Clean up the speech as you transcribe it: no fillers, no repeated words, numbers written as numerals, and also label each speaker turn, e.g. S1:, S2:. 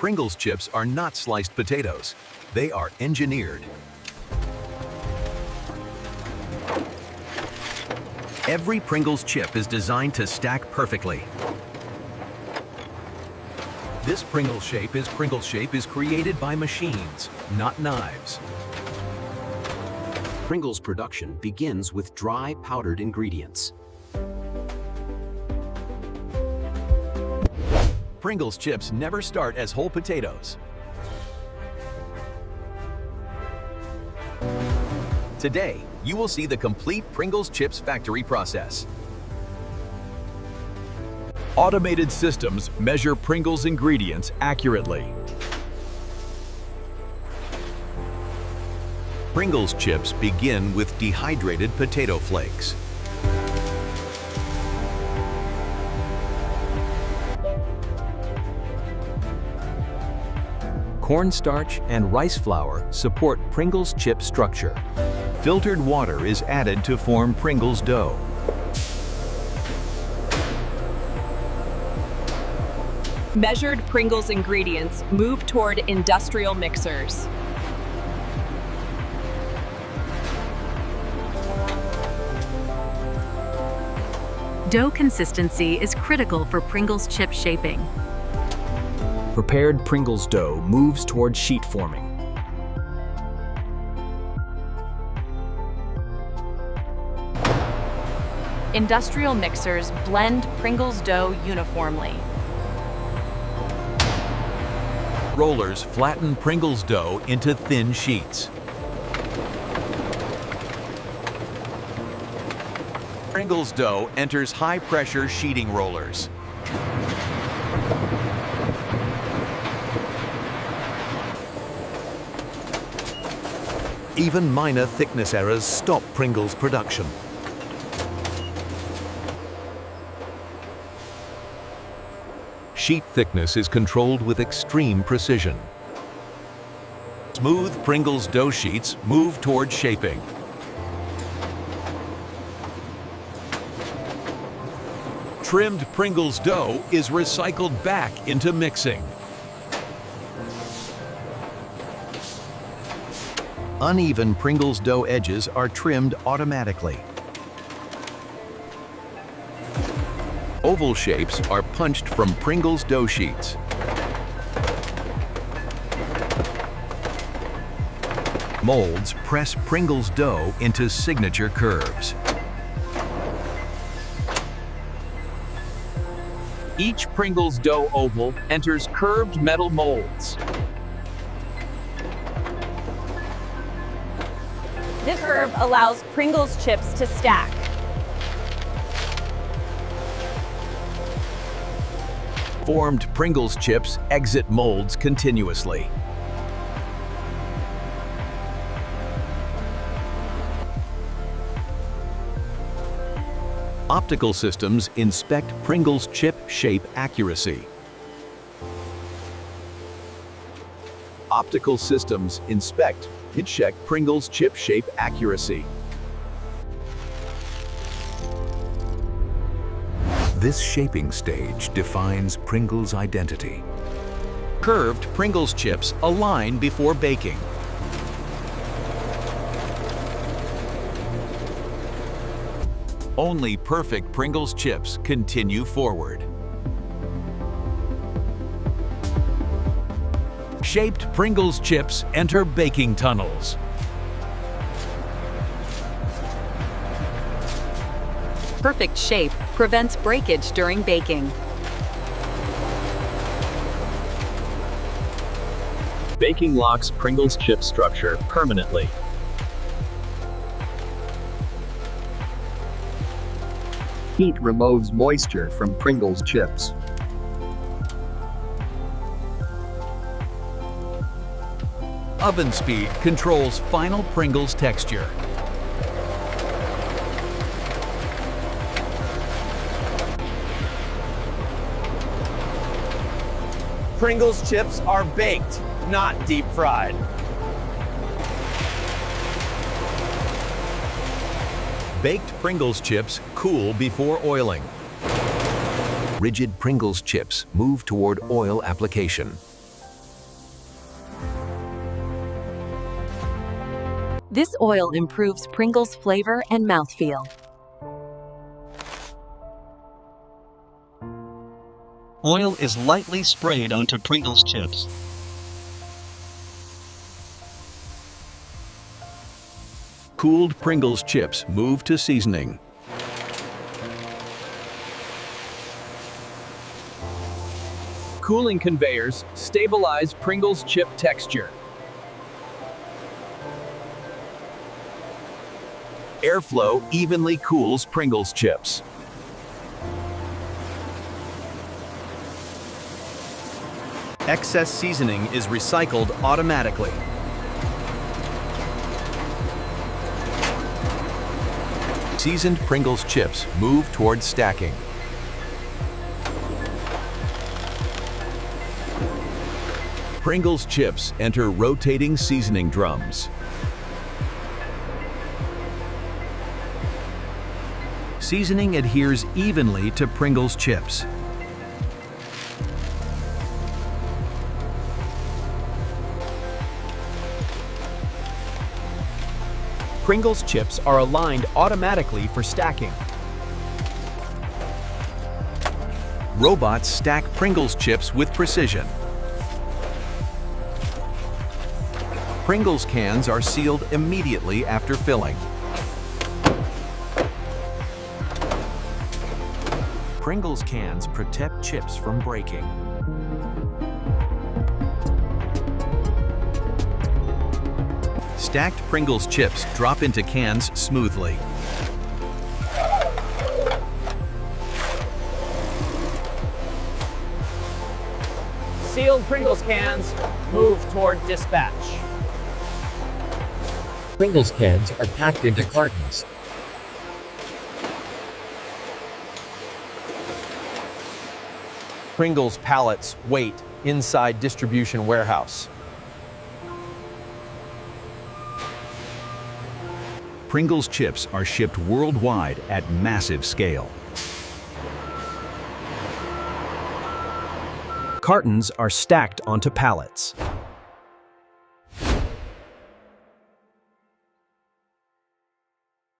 S1: Pringles chips are not sliced potatoes. They are engineered. Every Pringles chip is designed to stack perfectly. This Pringles shape is created by machines, not knives.
S2: Pringles production begins with dry, powdered ingredients.
S1: Pringles chips never start as whole potatoes. Today, you will see the complete Pringles chips factory process. Automated systems measure Pringles ingredients accurately. Pringles chips begin with dehydrated potato flakes. Cornstarch and rice flour support Pringles chip structure. Filtered water is added to form Pringles dough.
S3: Measured Pringles ingredients move toward industrial mixers.
S4: Dough consistency is critical for Pringles chip shaping.
S5: Prepared Pringles dough moves toward sheet forming.
S3: Industrial mixers blend Pringles dough uniformly.
S1: Rollers flatten Pringles dough into thin sheets. Pringles dough enters high-pressure sheeting rollers. Even minor thickness errors stop Pringles production. Sheet thickness is controlled with extreme precision. Smooth Pringles dough sheets move toward shaping. Trimmed Pringles dough is recycled back into mixing. Uneven Pringles dough edges are trimmed automatically. Oval shapes are punched from Pringles dough sheets. Molds press Pringles dough into signature curves. Each Pringles dough oval enters curved metal molds.
S3: This curve allows Pringles chips to stack.
S1: Formed Pringles chips exit molds continuously. Optical systems inspect Pringles chip shape accuracy. Optical systems inspect and check Pringles chip shape accuracy. This shaping stage defines Pringles' identity. Curved Pringles chips align before baking. Only perfect Pringles chips continue forward. Shaped Pringles chips enter baking tunnels.
S4: Perfect shape prevents breakage during baking.
S5: Baking locks Pringles chip structure permanently. Heat removes moisture from Pringles chips.
S1: Oven speed controls final Pringles texture.
S6: Pringles chips are baked, not deep fried.
S1: Baked Pringles chips cool before oiling. Rigid Pringles chips move toward oil application.
S4: This oil improves Pringles' flavor and mouthfeel.
S7: Oil is lightly sprayed onto Pringles chips.
S1: Cooled Pringles chips move to seasoning.
S5: Cooling conveyors stabilize Pringles chip texture.
S1: Airflow evenly cools Pringles chips. Excess seasoning is recycled automatically. Seasoned Pringles chips move toward stacking. Pringles chips enter rotating seasoning drums. Seasoning adheres evenly to Pringles chips.
S5: Pringles chips are aligned automatically for stacking.
S1: Robots stack Pringles chips with precision. Pringles cans are sealed immediately after filling. Pringles cans protect chips from breaking. Stacked Pringles chips drop into cans smoothly.
S6: Sealed Pringles cans move toward dispatch.
S8: Pringles cans are packed into cartons.
S6: Pringles pallets wait inside distribution warehouse.
S1: Pringles chips are shipped worldwide at massive scale.
S5: Cartons are stacked onto pallets.